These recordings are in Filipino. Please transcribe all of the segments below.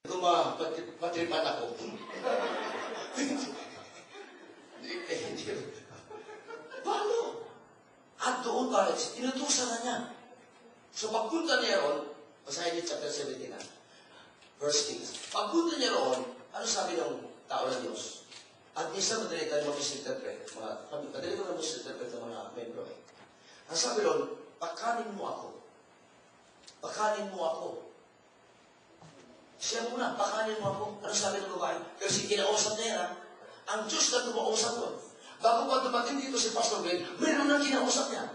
Patripan ako. Paano? At doon pa, tinutusan na niya. So pagpunta niya roon, basahin niyo chapter 17 na, verse 6. Pagpunta niya roon, ano sabi ng tao ng Diyos? At minsan madali tayo mag-misinterpret. Madali ko na mag-misinterpret ng mga membro. Ang sabi roon, pakanin mo ako. Pakanin mo ako. Siya muna, pakanin mo ako. Ano sabi ng babae? Kasi kinausap niya yan, ang Diyos na kumausap doon. Bago pa dumating dito si Pastor Glenn, meron na kinausap niya.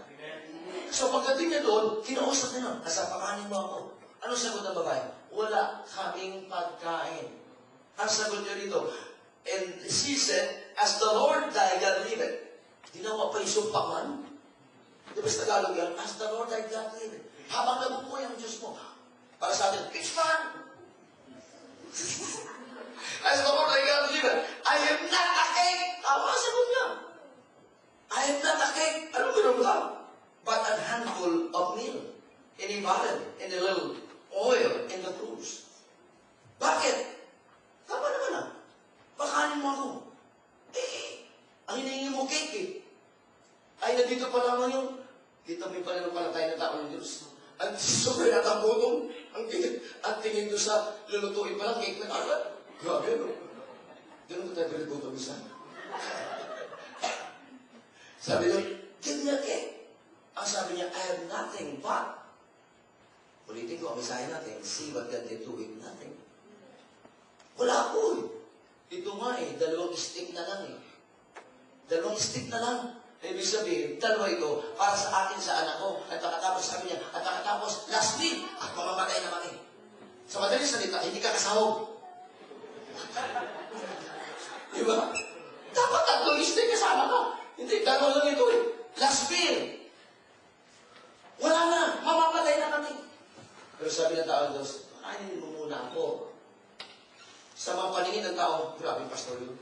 So pagdating niya doon, kinausap niya nun, nasa pakanin mo ako. Ano sagot ng babae? Wala kaming pagkain. Ang sagot niya dito, and she said, as the Lord thy God liveth. Ginawa pa yung sumpaman. Di ba sa Tagalog yan? As the Lord thy God liveth. Habang nabubuhay ang Diyos mo. Para sa atin, it's fun. As the Lord thy God liveth, I am not a cake. Tama sagot niya. I am not a cake. Ano gano'n ba? But a handful of meal in a barrel, in a little oil in the cruse. Bakit? Tama naman na. Pakanin mo ako. Ang hinahingi mo cake eh. Ay, nandito pa naman yun. Kita mo yung pananampalatay na tao ng Diyos. At sobrang natambutong. Ang tingin doon sa lulutuin pa lang, cake na agad. Grabe, no? Ganun ko tayo pinagutong isa. Sabi doon, give me a cake. Ang sabi niya, I have nothing but. Ulitin ko, misahin natin, see what God did do with nothing. Wala po eh. Ito nga eh, dalawang stick na lang eh. Dalawang stick na lang. Ibig sabihin, dalawa ito para sa akin, sa anak ko. At pagkatapos sabi niya, at pagkatapos, last meal, at mamamatay na kami. Sa madaling salita, hindi ka kasahog. Diba? Dapat tatlong stick kasama ka. Hindi, dalawa lang ito eh. Last meal. Wala na, mamamatay na kami. Pero sabi ng tao ng Diyos, kainin mo muna ako. Sa mga paningin ng tao, grabe pastor yun.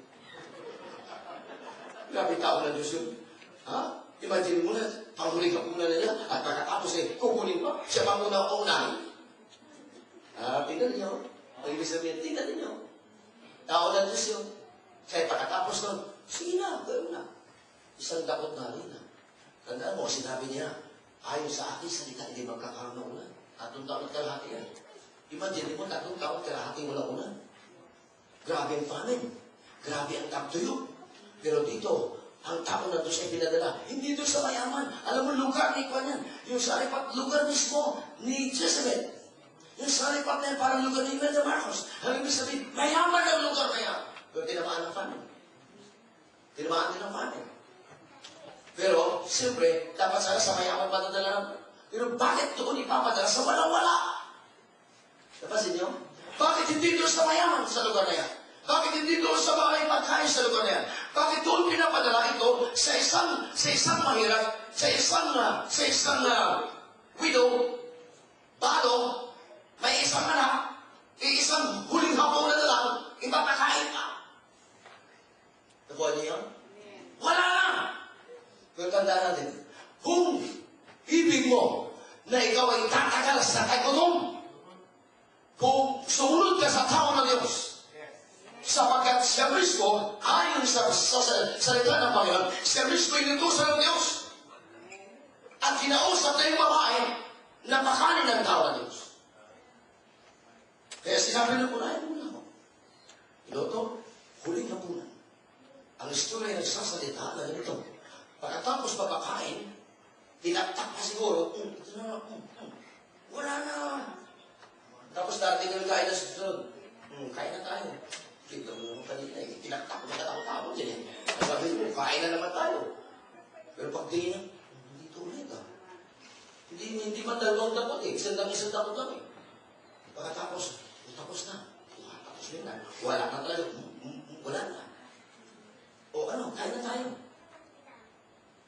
Grabe tao ng Diyos yun. Ha? Imagine mo na, panghuli ka muna na niya, at pagkatapos eh, kukunin pa, siya pa muna ang unahin. Tingnan niyo. Ang ibig sabihin, tingnan niyo. Tao ng Diyos yun. Kaya pagkatapos nun, sige na, gano'n na. Isang dakot na rin na. Tandaan mo, sinabi niya, ayon sa aking salita, hindi magkakaroon ng ulan. 3 taon at kalahati yan. Imagine mo, 3 taon at kalahati wala ulan. Grabe ang famine. Grabe ang tagtuyo. Pero dito, ang tao na doon siya pinadala. Hindi doon sa mayaman. Alam mo, lugar ni Kwan yan. Yung saripat, lugar mismo ni Jezebel. Yung saripat na yan, parang lugar ni Imelda Marcos. Ang ibig sabihin, mayaman ang lugar na yan. Pero tinamaan ng famine. Tinamaan din ng famine. Pero, siyempre, dapat sana sa mayaman patadala ng. Pero bakit doon ipapadala sa walang-wala? Napasin niyo? Bakit hindi doon sa mayaman sa lugar na yan? Bakit hindi doon sa mga pagkain sa lugar na yan? Bakit doon pinapadala ito sa isang mahirap, sa isang widow, balo, may isang anak, isang huling hapunan na lang, ipapakain ka? Nakuha niyo yun? Wala na! Pero tandaan natin, kung ibig mo na ikaw ay tatagal sa kagutom, kung sumunod ka sa tao ng Diyos, sapagkat siya mismo, ayon sa salita ng Panginoon, siya mismo inutusan ng Diyos. At kinausap na yung babae na makanin ng tao ng Diyos. Kaya sinabi na kunahin mo na ako. Iloto, huling hapunan. Ang istorya ay nagsasalita na ganito. Pagkatapos papakain, tinaktak pa siguro, ito na, wala na. Tapos darating yung kain na susunod. Kain na tayo. Kita mo naman kanina eh. Tinaktak, magkatapos dyan eh. Sabi mo, kain na naman tayo. Pero pag tingin, hindi tulit ah. Hindi man dalawang dapat eh. Isang dapat lang eh. Pagkatapos, tapos na. Tapos na. Wala na talaga. Wala na. O ano, kain na tayo.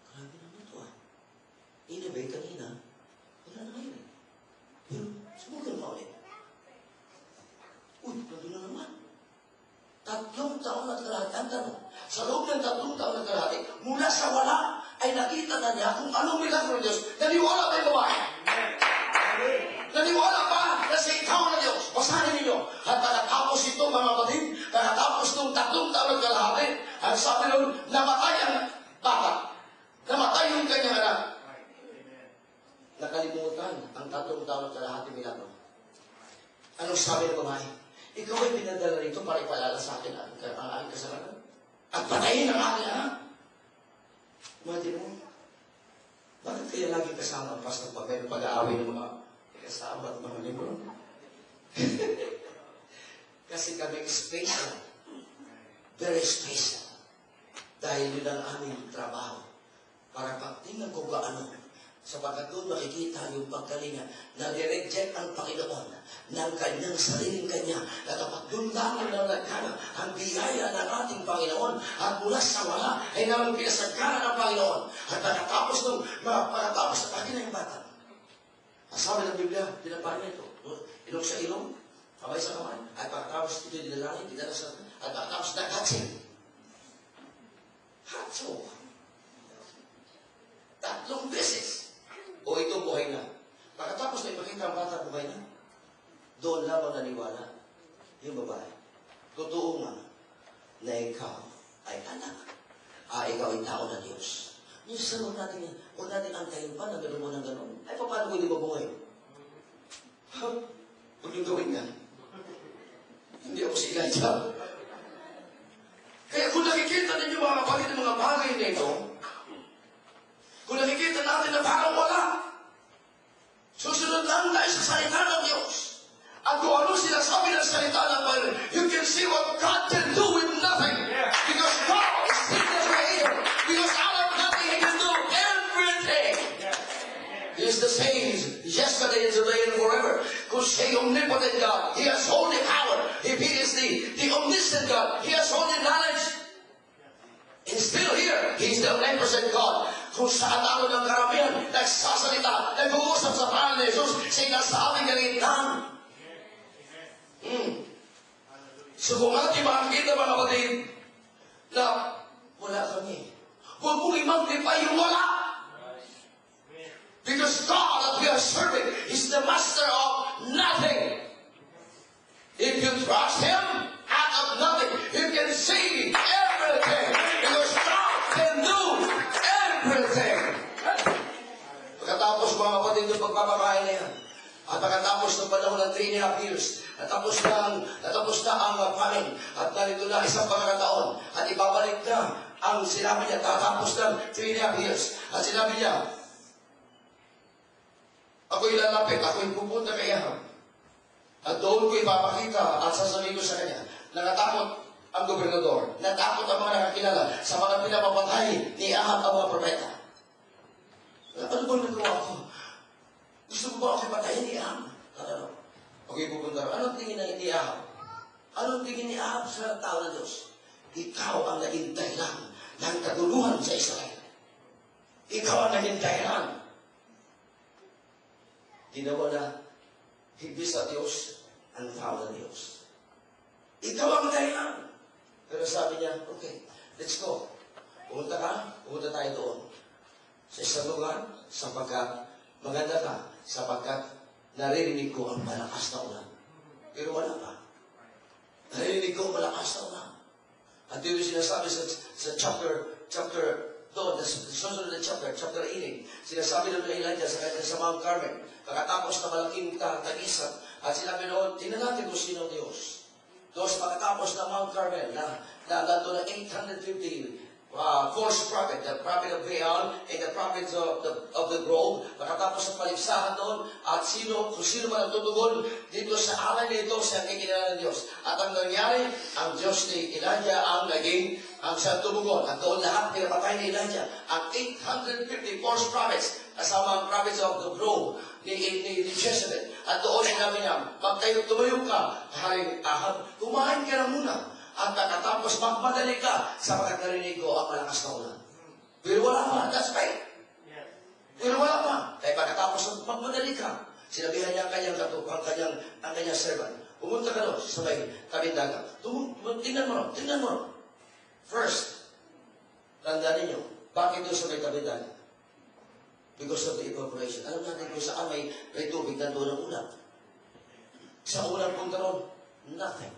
Grabe naman ito ah. Inabay kanina, wala na ngayon eh. Pero, subukan mo ulit. Uy, nandun na naman. 3 taon at kalahati. Ang tanong, sa loob ng 3 taon at kalahati, mula sa wala, ay nakita na niya kung anong milagro ng Diyos. Naniwala tayo babae. Naniwala pa na sa ikaw na Diyos. Basahin ninyo. At taon at kalahati. Ang sabi nun, namatay ang bata. Namatay yung kanyang anak. Nakalimutan ang 3 taon at kalahati milagro. Anong sabi ng babae? Ikaw ay pinadala rito para ipalala sa akin ang aking kasalanan. At patayin ang aking anak. Imagine mo, bakit kaya lagi kasama ang Pastor Papel pag-aaway ng mga kasama at mga libro? Kasi kami special. Very special. Dahil yun ang aming trabaho. Para pagtingnan ko gaano, sapagkat doon makikita yung pagkalinga na nireject ang Panginoon ng kanyang sariling kanya. At kapag doon lamang na nagkana ang biyaya ng ating Panginoon at mula sa wala ay naman pinasagkana ng Panginoon. At pagkatapos nung pagkatapos na pagkin na yung bata. Ang sabi ng Biblia, dinaparin ito. Ilong sa ilong, kamay sa kamay. At pagkatapos ito dinalangin, dinala sa at pagkatapos naghatsin. Hatso. 3 beses. O ito buhay na. Pagkatapos na ipakita ang bata buhay na, doon lamang naniwala yung babae. Totoo nga na ikaw ay anak. Ikaw ay tao na Diyos. Minsan huwag natin antayin pa na gano'n mo ng gano'n. Ay, paano ko hindi mabuhay? Huwag yung gawin nga. Hindi ako si Elijah. Kaya kung nakikita ninyo mga kapatid ng mga bagay na ito, kung nakikita natin na parang wala, susunod lang tayo sa salita ng Diyos. At kung ano sinasabi ng salita ng Bible, you can see what God can do with nothing. Because God is still the creator. Because out of nothing, He can do everything. He is the same yesterday and today and forever. Kung siya yung omnipotent God, He has all the power. If He is the omniscient God, He has all the knowledge. And still here, He is the omnipresent God. Kung saan ako ng karamihan, nagsasalita, nag-uusap sa pangalan ni Jesus, sinasabing kalintan. So kung ating makakita mga kapatid, na wala kami, huwag mong i-magnify yung wala. Because God that we are serving is the master of nothing. If you trust Him, out of nothing, you can see everything. Because God can do everything. Pagkatapos mga kapatid yung pagpapakain na yan, at pagkatapos ng panahon ng 3.5 years, natapos na ang famine, at narito na isang pagkakataon, at ibabalik na ang sinabi niya, tatapos ng 3.5 years. At sinabi niya, ako'y lalapit, ako'y pupunta kay Ahab. At doon ko ipapakita at sasabihin ko sa kanya, nakatakot ang gobernador, natakot ang mga nakakilala sa mga pinapapatay ni Ahab ang mga propeta. Ano ba nagawa ko? Gusto mo ba ako patayin ni Ahab? Ano? Okay, pupunta rin. Anong tingin ni Ahab? Anong tingin ni Ahab sa tao ng Diyos? Ikaw ang naging dahilan ng kaguluhan sa Israel. Ikaw ang naging dahilan. Ginawa na higit sa Diyos ang tao ng Diyos. Ikaw ang dahilan. Pero sabi niya, okay, let's go. Pumunta tayo doon. Sa isang lugar, sapagkat maganda ka, sapagkat naririnig ko ang malakas na ulan. Pero wala pa. Naririnig ko ang malakas na ulan. At dito sinasabi sa chapter doon, susunod na chapter 18, sinasabi doon na Elijah sa Mount Carmel, pagkatapos na malaking tagisan, at sinabi doon, tingnan natin kung sino Diyos. Doon pagkatapos na Mount Carmel, na doon na 850 false prophet, the prophet of Baal and the prophets of the grove, pagkatapos ng paligsahan doon, at kung sino man ang tutugon dito sa alay nito, siya ang kikinala ng Diyos. At ang nangyari, ang Diyos ni Elijah ang siyang tumugon. At doon lahat pinapatay ni Elijah, ang 850 false prophets, kasama ang prophets of the grove ni Jezebel. At doon sinabi niya, tumayo ka, Haring Ahab, kumain ka na muna. At pagkatapos magmadali ka, sapagkat narinig ko ang malakas na ulan. Pero wala pa, that's right. Pero wala pa. Kaya pagkatapos magmadali ka, sinabihan niya ang kanyang servant, pumunta ka doon sa may tabing dagat. Tingnan mo. First, tandaan ninyo, bakit doon sa may tabing dagat? Because of the evaporation. Alam natin kung saan may tubig na doon ang ulan. Sa ulan punta ron, nothing.